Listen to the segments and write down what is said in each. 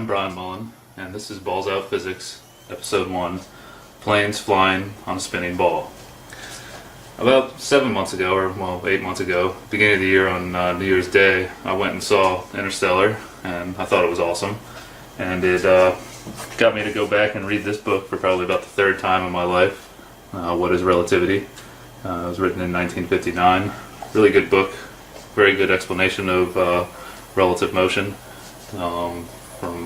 I'm Brian Mullin, and this is Balls Out Physics, Episode 1, Planes Flying on a Spinning Ball. About 7 months ago, or well, 8 months ago, beginning of the year on New Year's Day, I went and saw Interstellar, and I thought it was awesome. And it got me to go back and read this book for probably about the third time in my life, What is Relativity? It was written in 1959. Really good book, very good explanation of relative motion. From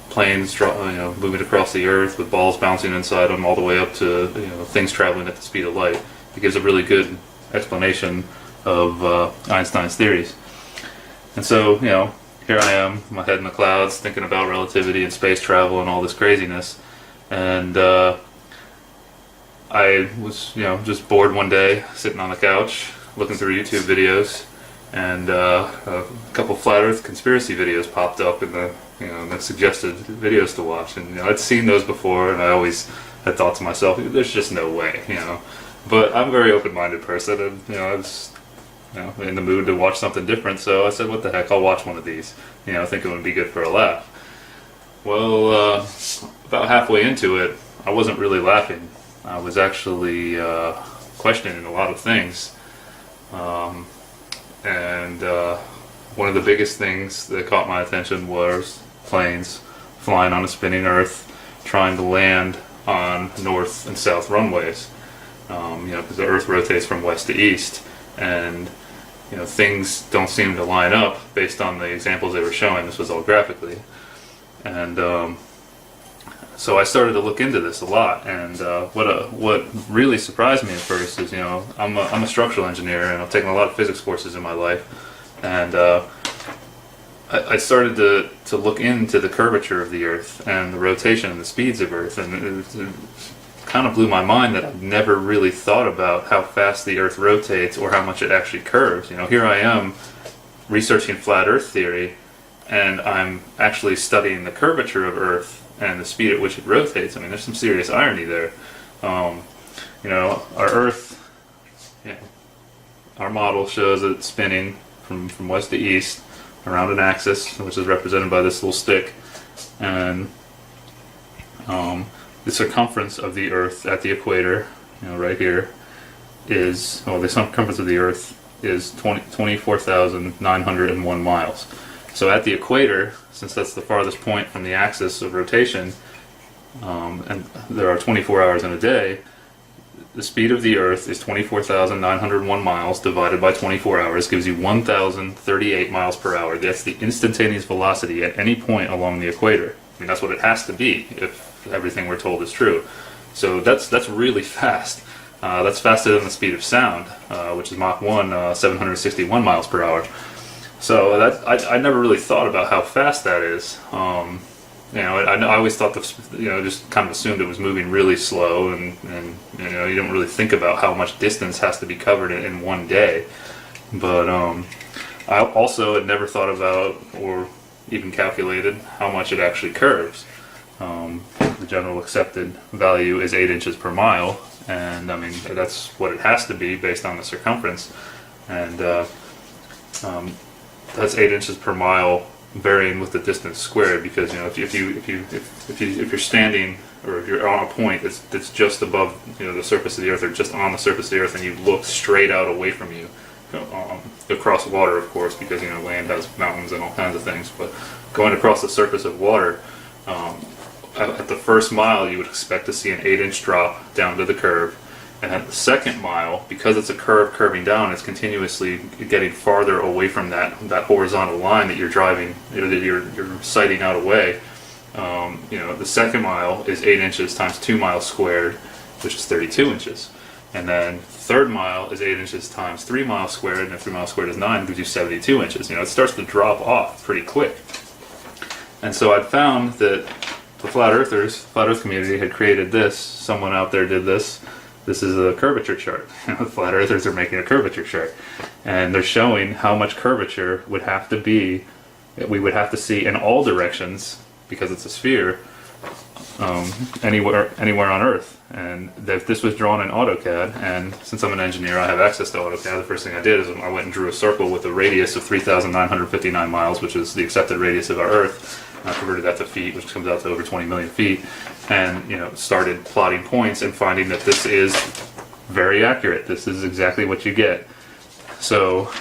planes moving across the earth with balls bouncing inside them all the way up to things traveling at the speed of light. It gives a really good explanation of Einstein's theories. And so, here I am, my head in the clouds, thinking about relativity and space travel and all this craziness. And I was, just bored one day, sitting on the couch, looking through YouTube videos, and a couple flat Earth conspiracy videos popped up in the, that suggested videos to watch. And I'd seen those before, and I always had thought to myself, there's just no way, But I'm a very open-minded person, and I was in the mood to watch something different, so I said, what the heck, I'll watch one of these, thinking it would be good for a laugh. Well, about halfway into it, I wasn't really laughing. I was actually questioning a lot of things. And one of the biggest things that caught my attention was planes flying on a spinning Earth, trying to land on north and south runways. Because the Earth rotates from west to east, and things don't seem to line up based on the examples they were showing. This was all graphically, and so I started to look into this a lot. And what really surprised me at first is, I'm a structural engineer, and I've taken a lot of physics courses in my life, and I started to look into the curvature of the Earth and the rotation and the speeds of Earth, and it kind of blew my mind that I've never really thought about how fast the Earth rotates or how much it actually curves. Here I am researching flat Earth theory, and I'm actually studying the curvature of Earth and the speed at which it rotates. I mean, there's some serious irony there. Our Earth, our model shows it spinning from west to east around an axis, which is represented by this little stick, and the circumference of the Earth at the equator, right here, is, the circumference of the Earth is 24,901 miles. So at the equator, since that's the farthest point from the axis of rotation, and there are 24 hours in a day, the speed of the Earth is 24,901 miles divided by 24 hours gives you 1,038 miles per hour. That's the instantaneous velocity at any point along the equator. I mean, that's what it has to be if everything we're told is true. So that's really fast. That's faster than the speed of sound, which is Mach 1, 761 miles per hour. So I never really thought about how fast that is. I always thought just kind of assumed it was moving really slow, and you don't really think about how much distance has to be covered in one day. But I also had never thought about or even calculated how much it actually curves. The general accepted value is 8 inches per mile, and I mean that's what it has to be based on the circumference, and that's 8 inches per mile varying with the distance squared, because if you're standing, or if you're on a point that's just above the surface of the Earth, or just on the surface of the Earth, and you look straight out away from you, across water, of course, because land has mountains and all kinds of things, but going across the surface of water, at the first mile you would expect to see an 8-inch drop down to the curve, and at the second mile, because it's a curve curving down, it's continuously getting farther away from that horizontal line that you're driving, that you're sighting out away. The second mile is 8 inches times 2 miles squared, which is 32 inches. And then third mile is 8 inches times 3 miles squared, and if 3 miles squared is 9, it gives you 72 inches. It starts to drop off pretty quick. And so I'd found that the flat Earth community had created this. Someone out there did this. This is a curvature chart. The flat Earthers are making a curvature chart, and they're showing how much curvature would have to be, we would have to see in all directions, because it's a sphere, anywhere on Earth. And this was drawn in AutoCAD, and since I'm an engineer, I have access to AutoCAD. The first thing I did is I went and drew a circle with a radius of 3,959 miles, which is the accepted radius of our Earth, I converted that to feet, which comes out to over 20 million feet, and started plotting points and finding that this is very accurate. This is exactly what you get. So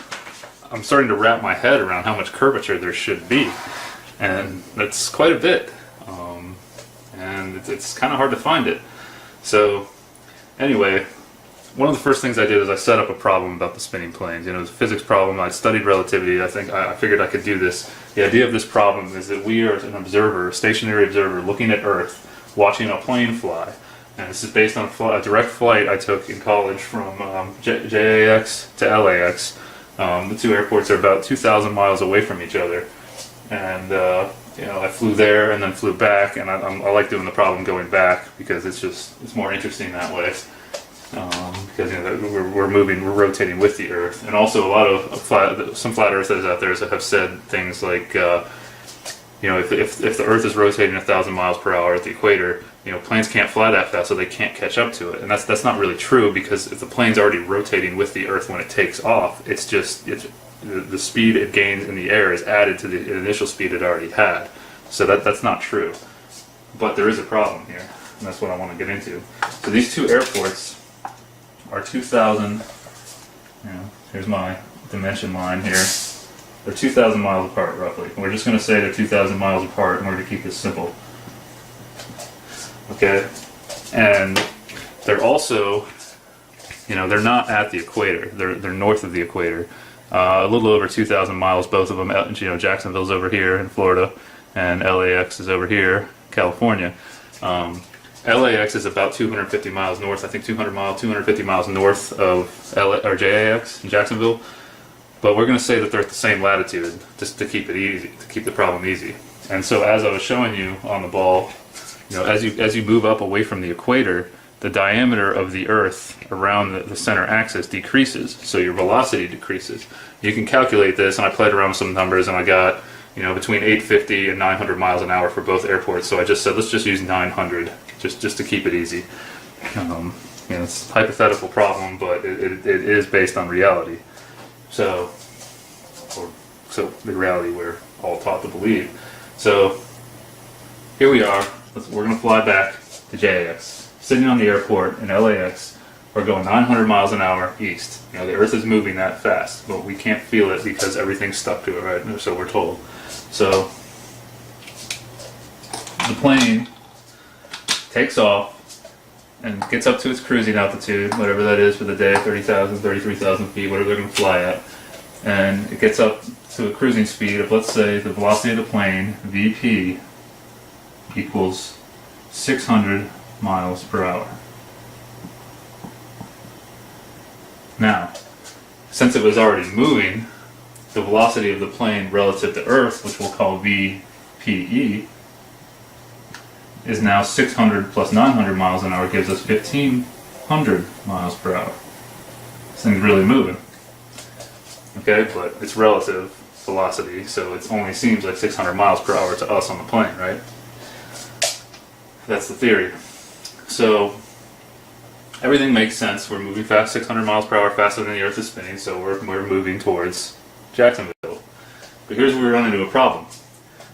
I'm starting to wrap my head around how much curvature there should be, and that's quite a bit, and it's kind of hard to find it. So anyway, one of the first things I did is I set up a problem about the spinning planes. It was a physics problem. I studied relativity. I figured I could do this. The idea of this problem is that we are an observer, a stationary observer, looking at Earth, watching a plane fly. And this is based on a direct flight I took in college from JAX to LAX. The two airports are about 2,000 miles away from each other. And I flew there and then flew back, and I like doing the problem going back because it's more interesting that way. Because we're rotating with the Earth, and also a lot of some flat earthers out there have said things like, if the Earth is rotating 1,000 miles per hour at the equator, planes can't fly that fast, so they can't catch up to it, and that's not really true, because if the plane's already rotating with the Earth when it takes off, the speed it gains in the air is added to the initial speed it already had. So that's not true, but there is a problem here, and that's what I want to get into. So these two airports are 2,000, here's my dimension line here, they're 2,000 miles apart roughly. And we're just going to say they're 2,000 miles apart in order to keep this simple. Okay, and they're also, they're not at the equator, they're north of the equator, a little over 2,000 miles, both of them. Jacksonville's over here in Florida, and LAX is over here, California. LAX is about 250 miles north, I think 250 miles north of JAX in Jacksonville. But we're going to say that they're at the same latitude, just to keep it easy, to keep the problem easy. And so, as I was showing you on the ball, as you move up away from the equator, the diameter of the Earth around the center axis decreases, so your velocity decreases. You can calculate this, and I played around with some numbers, and I got between 850 and 900 miles an hour for both airports. So I just said, let's just use 900, just to keep it easy. It's a hypothetical problem, but it is based on reality. So the reality we're all taught to believe. So here we are. We're going to fly back to JAX. Sitting on the airport in LAX, we're going 900 miles an hour east. The Earth is moving that fast, but we can't feel it because everything's stuck to it, right? So we're told. So the plane takes off and gets up to its cruising altitude, whatever that is for the day, 30,000, 33,000 feet, whatever they're going to fly at. And it gets up to a cruising speed of, let's say, the velocity of the plane, VP, equals 600 miles per hour. Now, since it was already moving, the velocity of the plane relative to Earth, which we'll call VPE, is now 600 plus 900 miles an hour gives us 1,500 miles per hour. This thing's really moving. Okay, but it's relative velocity, so it only seems like 600 miles per hour to us on the plane, right? That's the theory. So everything makes sense. We're moving fast, 600 miles per hour faster than the Earth is spinning, so we're moving towards Jacksonville. But here's where we run into a problem.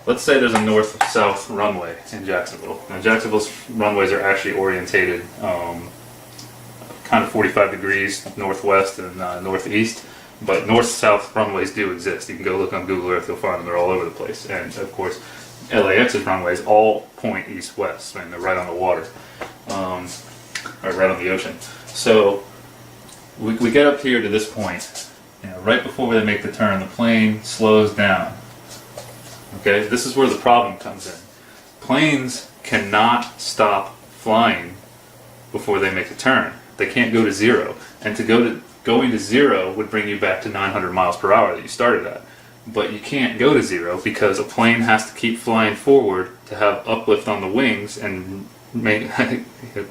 Let's say there's a north-south runway in Jacksonville. Now, Jacksonville's runways are actually orientated kind of 45 degrees northwest and northeast, but north-south runways do exist. You can go look on Google Earth, you'll find them. They're all over the place. And, of course, LAX's runways all point east-west. I mean, they're right on the water, or right on the ocean. So we get up here to this point. Right before they make the turn, the plane slows down. Okay, this is where the problem comes in. Planes cannot stop flying before they make a turn. They can't go to zero. And going to zero would bring you back to 900 miles per hour that you started at. But you can't go to zero because a plane has to keep flying forward to have uplift on the wings and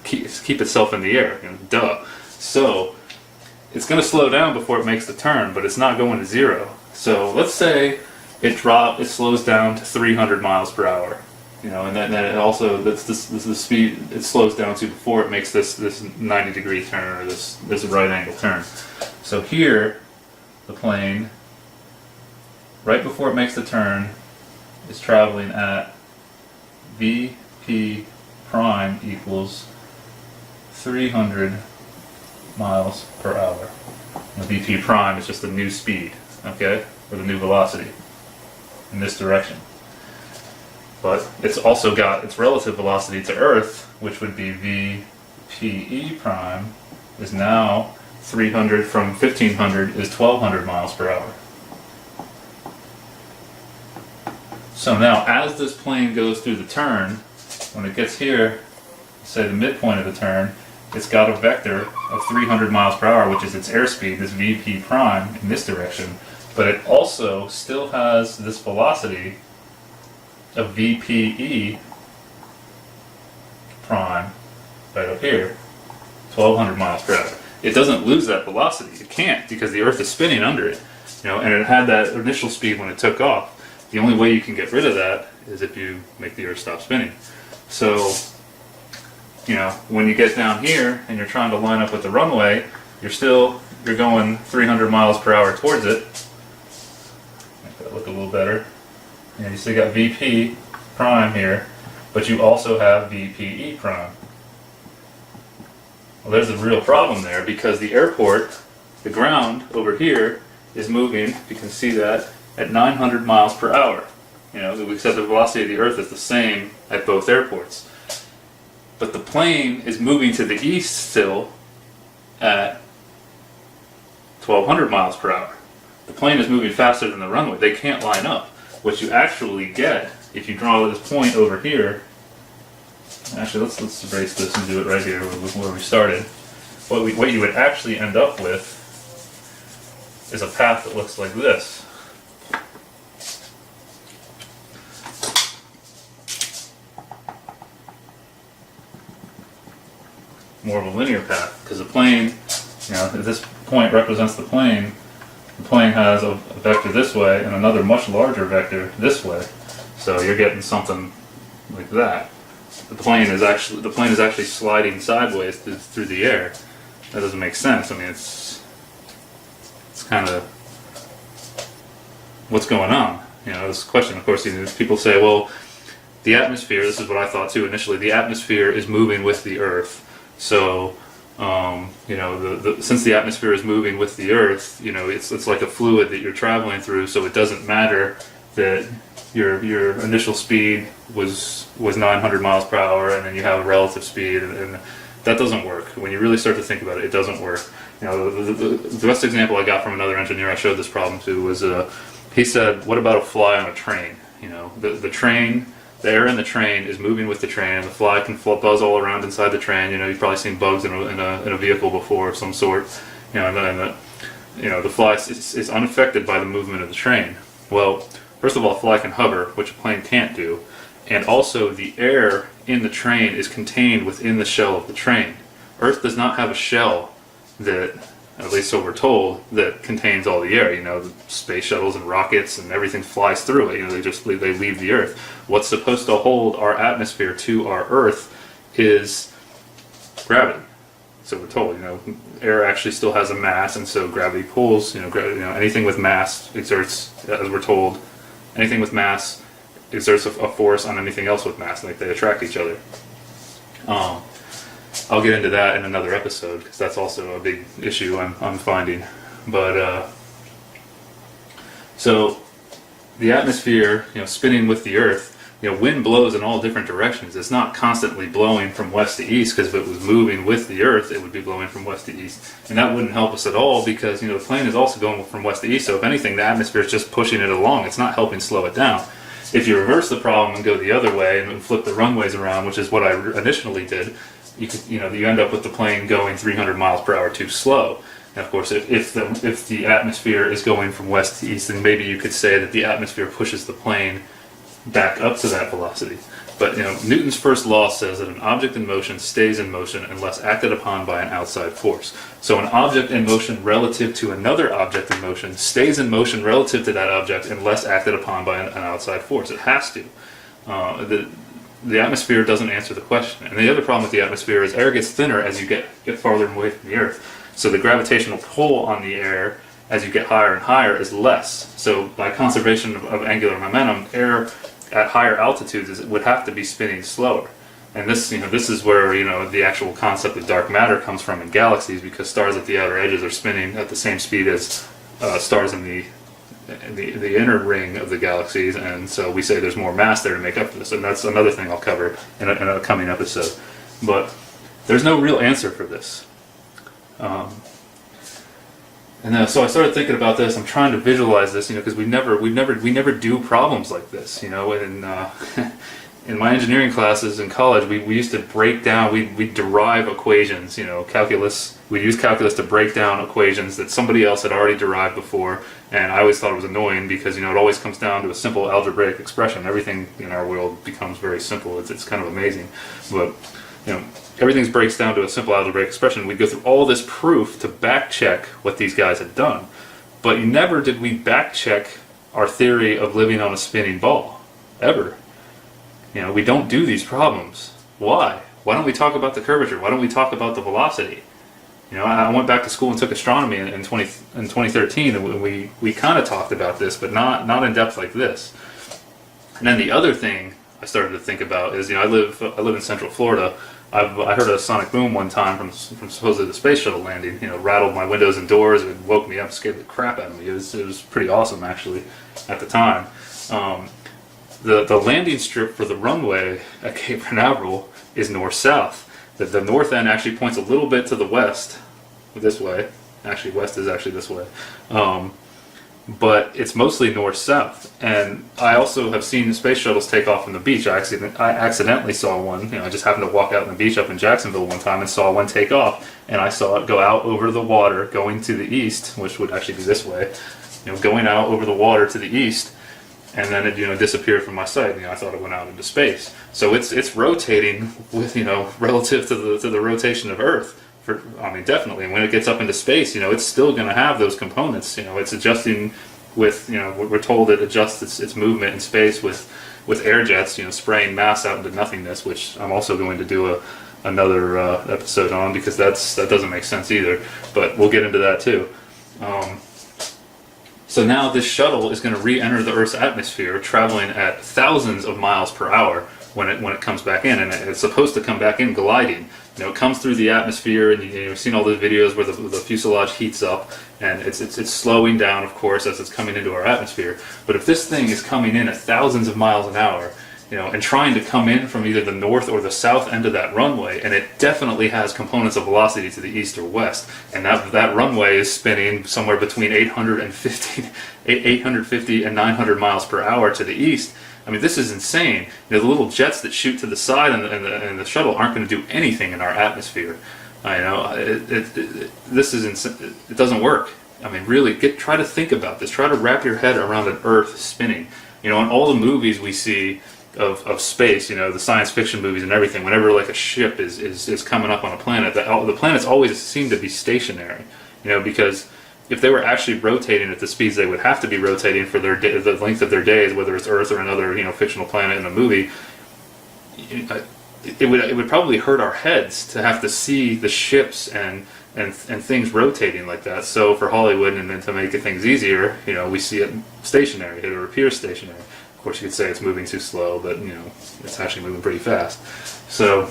keep itself in the air. Duh. So it's going to slow down before it makes the turn, but it's not going to zero. So let's say it slows down to 300 miles per hour. And then it also, that's the speed it slows down to before it makes this 90-degree turn, or this right angle turn. So here, the plane, right before it makes the turn, is traveling at VP prime equals 300 miles per hour. And VP prime is just the new speed, okay, or the new velocity in this direction. But it's also got its relative velocity to Earth, which would be VPE prime, is now 300 from 1500 is 1200 miles per hour. So now, as this plane goes through the turn, when it gets here, say the midpoint of the turn, it's got a vector of 300 miles per hour, which is its airspeed, this VP prime, in this direction. But it also still has this velocity of VPE prime right up here, 1200 miles per hour. It doesn't lose that velocity. It can't, because the Earth is spinning under it. And it had that initial speed when it took off. The only way you can get rid of that is if you make the Earth stop spinning. So, when you get down here and you're trying to line up with the runway, you're going 300 miles per hour towards it. Make that look a little better. You still got VP prime here, but you also have VPE prime. Well, there's a real problem there, because the airport, the ground over here, is moving, you can see that, at 900 miles per hour. We said the velocity of the Earth is the same at both airports. But the plane is moving to the east still at 1200 miles per hour. The plane is moving faster than the runway. They can't line up. What you actually get, if you draw this point over here, actually let's erase this and do it right here where we started. What you would actually end up with is a path that looks like this. More of a linear path, because the plane, if this point represents the plane has a vector this way and another much larger vector this way. So you're getting something like that. The plane is actually sliding sideways through the air. That doesn't make sense. I mean, it's kind of what's going on. This question, of course, people say, well, the atmosphere, this is what I thought too initially, the atmosphere is moving with the Earth. So, since the atmosphere is moving with the Earth, it's like a fluid that you're traveling through, so it doesn't matter that your initial speed was 900 miles per hour, and then you have a relative speed, and that doesn't work. When you really start to think about it, it doesn't work. The best example I got from another engineer I showed this problem to was, he said, what about a fly on a train? The train, the air in the train is moving with the train, and the fly can buzz all around inside the train. You've probably seen bugs in a vehicle before of some sort. The fly is unaffected by the movement of the train. Well, first of all, a fly can hover, which a plane can't do, and also the air in the train is contained within the shell of the train. Earth does not have a shell that, at least so we're told, that contains all the air. The space shuttles and rockets and everything flies through it. They leave the Earth. What's supposed to hold our atmosphere to our Earth is gravity. So we're told, air actually still has a mass, and so gravity pulls. Anything with mass exerts, as we're told, anything with mass exerts a force on anything else with mass, like they attract each other. I'll get into that in another episode, because that's also a big issue I'm finding. But so the atmosphere, spinning with the Earth, wind blows in all different directions. It's not constantly blowing from west to east, because if it was moving with the Earth, it would be blowing from west to east, and that wouldn't help us at all, because the plane is also going from west to east. So if anything, the atmosphere is just pushing it along. It's not helping slow it down. If you reverse the problem and go the other way and flip the runways around, which is what I initially did, you end up with the plane going 300 miles per hour too slow. And of course, if the atmosphere is going from west to east, then maybe you could say that the atmosphere pushes the plane back up to that velocity. But Newton's first law says that an object in motion stays in motion unless acted upon by an outside force. So an object in motion relative to another object in motion stays in motion relative to that object unless acted upon by an outside force. It has to. The atmosphere doesn't answer the question. And the other problem with the atmosphere is air gets thinner as you get farther away from the Earth. So the gravitational pull on the air as you get higher and higher is less. So by conservation of angular momentum, air at higher altitudes would have to be spinning slower. And this, this is where, the actual concept of dark matter comes from in galaxies, because stars at the outer edges are spinning at the same speed as stars in the inner ring of the galaxies, and so we say there's more mass there to make up for this, and that's another thing I'll cover in a coming episode. But there's no real answer for this. So I started thinking about this. I'm trying to visualize this, because we never do problems like this, in my engineering classes in college, we used to break down, we derive equations, calculus. We use calculus to break down equations that somebody else had already derived before, and I always thought it was annoying because, it always comes down to a simple algebraic expression. Everything in our world becomes very simple. It's kind of amazing. But, everything breaks down to a simple algebraic expression. We go through all this proof to back check what these guys had done. But never did we back check our theory of living on a spinning ball. Ever. We don't do these problems. Why? Why don't we talk about the curvature? Why don't we talk about the velocity? I went back to school and took astronomy in 2013, and we kind of talked about this, but not in depth like this. And then the other thing I started to think about is, I live in Central Florida. I heard a sonic boom one time from supposedly the space shuttle landing. Rattled my windows and doors and woke me up, scared the crap out of me. It was pretty awesome actually at the time. The landing strip for the runway at Cape Canaveral is north-south. The north end actually points a little bit to the west, this way. Actually, west is actually this way. But it's mostly north-south. And I also have seen space shuttles take off from the beach. I accidentally saw one. I just happened to walk out on the beach up in Jacksonville one time and saw one take off. And I saw it go out over the water, going to the east, which would actually be this way. Going out over the water to the east. And then it disappeared from my sight. I thought it went out into space. So it's rotating with relative to the rotation of Earth. Definitely. And when it gets up into space, it's still going to have those components. It's adjusting with we're told it adjusts its movement in space with air jets. Spraying mass out into nothingness, which I'm also going to do another episode on, because that doesn't make sense either. But we'll get into that too. So now this shuttle is going to re-enter the Earth's atmosphere, traveling at thousands of miles per hour when it comes back in, and it's supposed to come back in gliding. It comes through the atmosphere, and you've seen all those videos where the fuselage heats up, and it's slowing down, of course, as it's coming into our atmosphere. But if this thing is coming in at thousands of miles an hour, and trying to come in from either the north or the south end of that runway, and it definitely has components of velocity to the east or west, and that runway is spinning somewhere between 850 and 900 miles per hour to the east. This is insane. The little jets that shoot to the side and the shuttle aren't going to do anything in our atmosphere. This is insane. It doesn't work. Really, try to think about this. Try to wrap your head around an Earth spinning. In all the movies we see of space, the science fiction movies and everything, whenever like a ship is coming up on a planet, the planets always seem to be stationary, because if they were actually rotating at the speeds they would have to be rotating for the length of their days, whether it's Earth or another fictional planet in a movie, it would probably hurt our heads to have to see the ships and things rotating like that. So for Hollywood, and then to make things easier, we see it stationary. It appears stationary. Of course, you could say it's moving too slow, but it's actually moving pretty fast. So,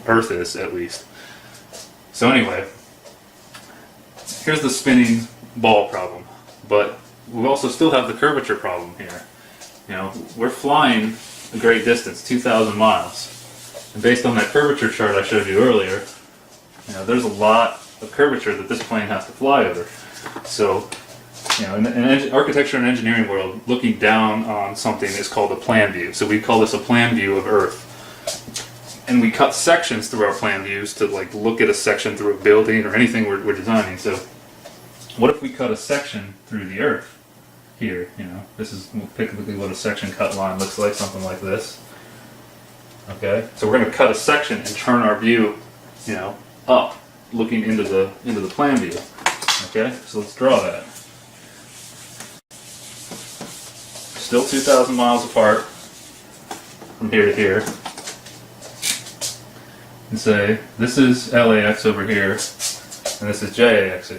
Earth is at least. So anyway, here's the spinning ball problem, but we also still have the curvature problem here. We're flying a great distance, 2,000 miles, and based on that curvature chart I showed you earlier, there's a lot of curvature that this plane has to fly over. So, in the architecture and engineering world, looking down on something is called a plan view. So we call this a plan view of Earth. And we cut sections through our plan views to look at a section through a building or anything we're designing. So what if we cut a section through the Earth here? This is typically what a section cut line looks like, something like this. Okay, so we're going to cut a section and turn our view, up, looking into the plan view. Okay, so let's draw that. Still 2,000 miles apart from here to here. And say, this is LAX over here, and this is JAX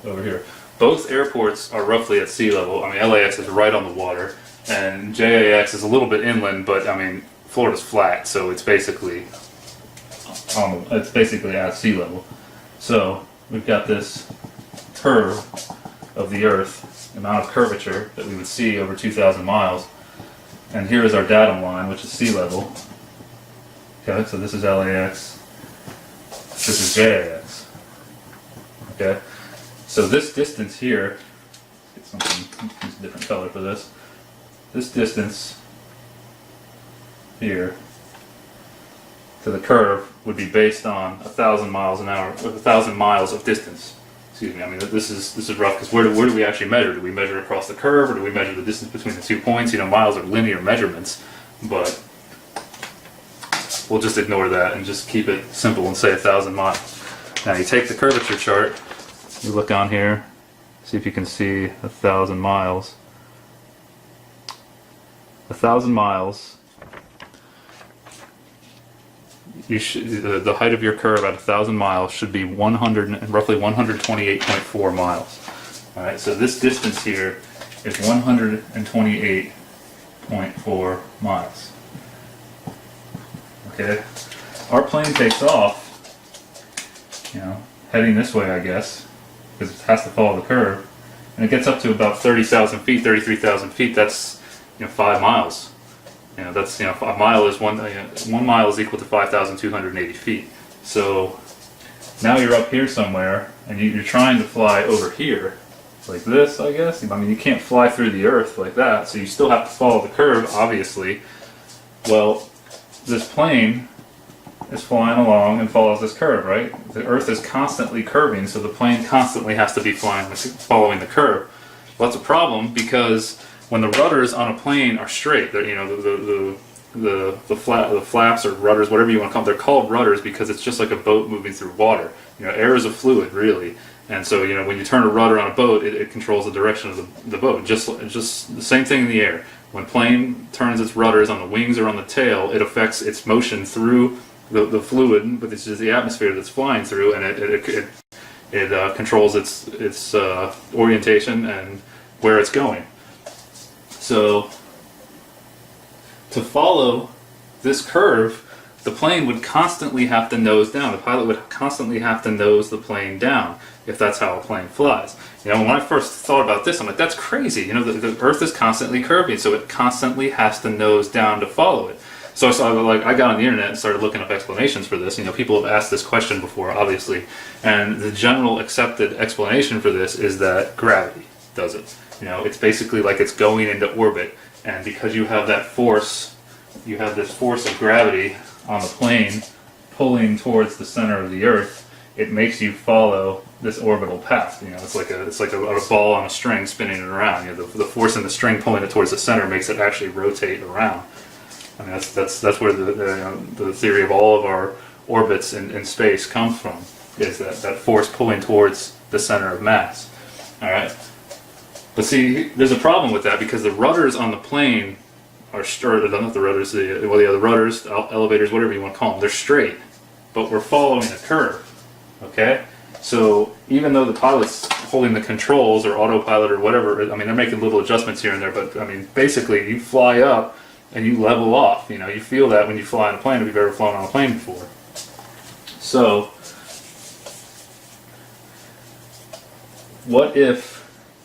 over here. both airports are roughly at sea level. I mean, LAX is right on the water, and JAX is a little bit inland, but I mean, Florida's flat, so it's basically at sea level. So we've got this curve of the Earth, amount of curvature that we would see over 2,000 miles, and here is our datum line, which is sea level. Okay, so this is LAX, this is JAX. Okay, so this distance here, get something, use a different color for this. This distance here to the curve would be based on 1,000 miles an hour, 1,000 miles of distance. Excuse me. I mean, this is rough because where do we actually measure? Do we measure across the curve, or do we measure the distance between the 2 points? You know, miles are linear measurements, but we'll just ignore that and just keep it simple and say 1,000 miles. Now you take the curvature chart, you look on here, see if you can see 1,000 miles. 1,000 miles. The height of your curve at 1,000 miles should be roughly 128.4 miles. All right, so this distance here is 128.4 miles. Okay, our plane takes off, you know, heading this way, I guess, because it has to follow the curve, and it gets up to about 30,000 feet, 33,000 feet. That's 5 miles. That's a mile is 1 mile is equal to 5,280 feet. So now you're up here somewhere, and you're trying to fly over here, like this, I guess. I mean, you can't fly through the Earth like that, so you still have to follow the curve, obviously. Well, this plane is flying along and follows this curve, right? The Earth is constantly curving, so the plane constantly has to be following the curve. Well, that's a problem because when the rudders on a plane are straight, they're, the flaps or rudders, whatever you want to call them, they're called rudders because it's just like a boat moving through water. Air is a fluid, really, and so when you turn a rudder on a boat, it controls the direction of the boat. Just the same thing in the air. When plane turns its rudders on the wings or on the tail, it affects its motion through the fluid, but it's just the atmosphere that's flying through, and it controls its orientation and where it's going. So, to follow this curve, the plane would constantly have to nose down. The pilot would constantly have to nose the plane down if that's how a plane flies. When I first thought about this, I'm like, that's crazy. The Earth is constantly curving, so it constantly has to nose down to follow it. So I got on the internet and started looking up explanations for this. People have asked this question before, obviously, and the general accepted explanation for this is that gravity does it. It's basically like it's going into orbit, and because you have that force, you have this force of gravity on the plane pulling towards the center of the Earth, it makes you follow this orbital path. It's like a ball on a string spinning it around. The force in the string pulling it towards the center makes it actually rotate around. I mean, that's where the theory of all of our orbits in space comes from, is that force pulling towards the center of mass. All right. But see, there's a problem with that because the rudders on the plane are straight. Not the rudders, the rudders, elevators, whatever you want to call them. They're straight, but we're following a curve. Okay, so even though the pilot's holding the controls or autopilot or whatever, I mean, they're making little adjustments here and there. But I mean, basically, you fly up and you level off. You feel that when you fly on a plane if you've ever flown on a plane before. So, what if?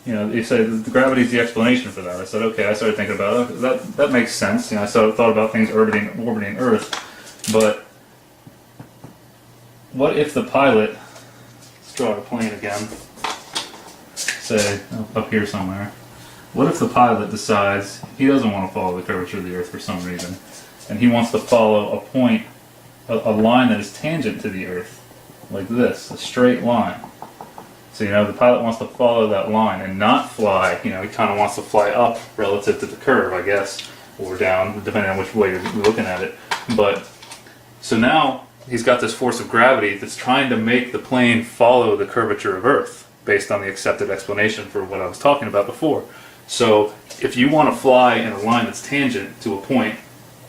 You say the gravity is the explanation for that. I said, okay. I started thinking about it. That makes sense. I thought about things orbiting Earth, but what if the pilot? Let's draw a plane again. Say up here somewhere. What if the pilot decides he doesn't want to follow the curvature of the Earth for some reason, and he wants to follow a point, a line that is tangent to the Earth, like this, a straight line. So, the pilot wants to follow that line and not fly, he kind of wants to fly up relative to the curve, I guess, or down, depending on which way you're looking at it. But, so now he's got this force of gravity that's trying to make the plane follow the curvature of Earth, based on the accepted explanation for what I was talking about before. So, if you want to fly in a line that's tangent to a point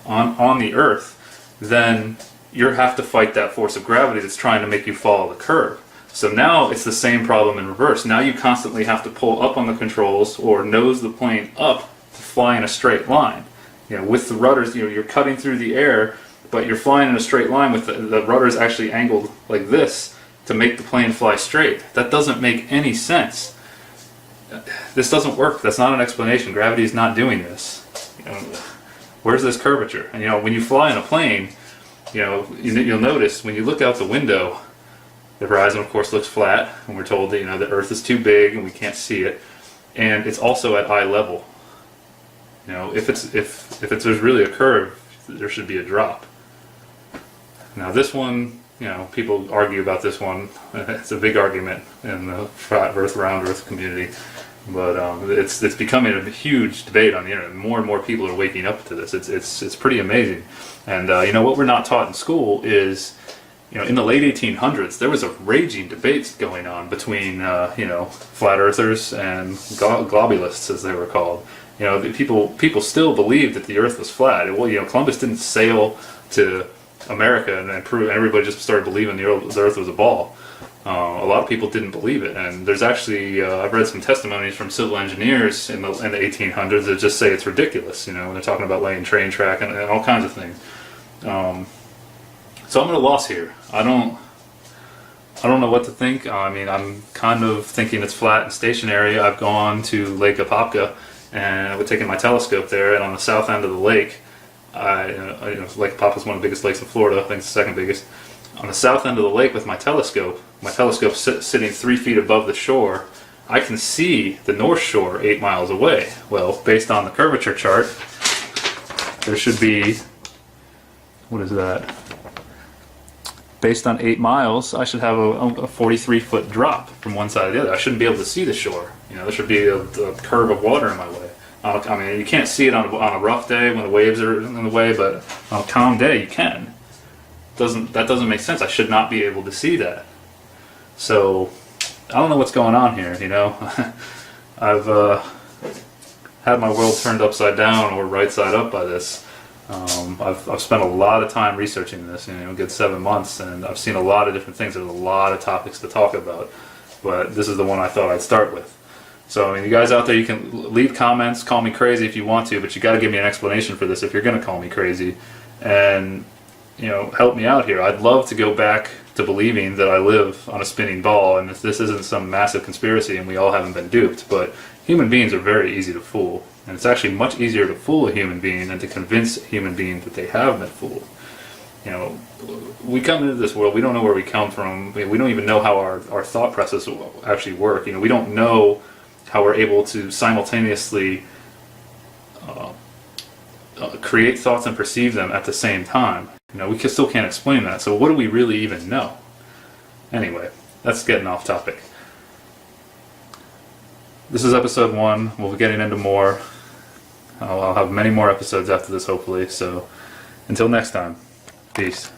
on the Earth, then you have to fight that force of gravity that's trying to make you follow the curve. So now it's the same problem in reverse. Now you constantly have to pull up on the controls or nose the plane up to fly in a straight line. With the rudders, you're cutting through the air, but you're flying in a straight line with the rudders actually angled like this to make the plane fly straight. That doesn't make any sense. This doesn't work. That's not an explanation. Gravity is not doing this. Where's this curvature? And when you fly in a plane, you'll notice when you look out the window, the horizon, of course, looks flat, and we're told that the Earth is too big and we can't see it, and it's also at eye level. If there's really a curve, there should be a drop. Now this one, people argue about this one. It's a big argument in the flat Earth, round Earth community, but it's becoming a huge debate on the internet. More and more people are waking up to this. It's pretty amazing. And what we're not taught in school is, in the late 1800s, there was a raging debate going on between flat earthers and globulists, as they were called. People still believed that the Earth was flat. Columbus didn't sail to America and prove. Everybody just started believing the Earth was a ball. A lot of people didn't believe it, and there's actually I've read some testimonies from civil engineers in the 1800s that just say it's ridiculous. When they're talking about laying train track and all kinds of things. So I'm at a loss here. I don't know what to think. I'm kind of thinking it's flat and stationary. I've gone to Lake Apopka and I've taken my telescope there, and on the south end of the lake, Lake Apopka is one of the biggest lakes in Florida. I think it's the second biggest. On the south end of the lake with my telescope sitting 3 feet above the shore, I can see the North Shore 8 miles away. Well, based on the curvature chart, there should be, what is that? Based on 8 miles, I should have a 43-foot drop from one side to the other. I shouldn't be able to see the shore. There should be a curve of water in my way. You can't see it on a rough day when the waves are in the way, but on a calm day, you can. That doesn't make sense. I should not be able to see that. So, I don't know what's going on here, I've had my world turned upside down or right side up by this. I've spent a lot of time researching this, a good 7 months, and I've seen a lot of different things. There's a lot of topics to talk about, but this is the one I thought I'd start with. So, you guys out there, you can leave comments, call me crazy if you want to, but you got to give me an explanation for this if you're going to call me crazy, and help me out here. I'd love to go back to believing that I live on a spinning ball, and this isn't some massive conspiracy, and we all haven't been duped. But human beings are very easy to fool. And it's actually much easier to fool a human being than to convince a human being that they have been fooled. We come into this world, we don't know where we come from, we don't even know how our thought process actually work. We don't know how we're able to simultaneously create thoughts and perceive them at the same time. We still can't explain that. So what do we really even know? Anyway, that's getting off topic. This is episode 1. We'll be getting into more. I'll have many more episodes after this, hopefully. So, until next time, peace.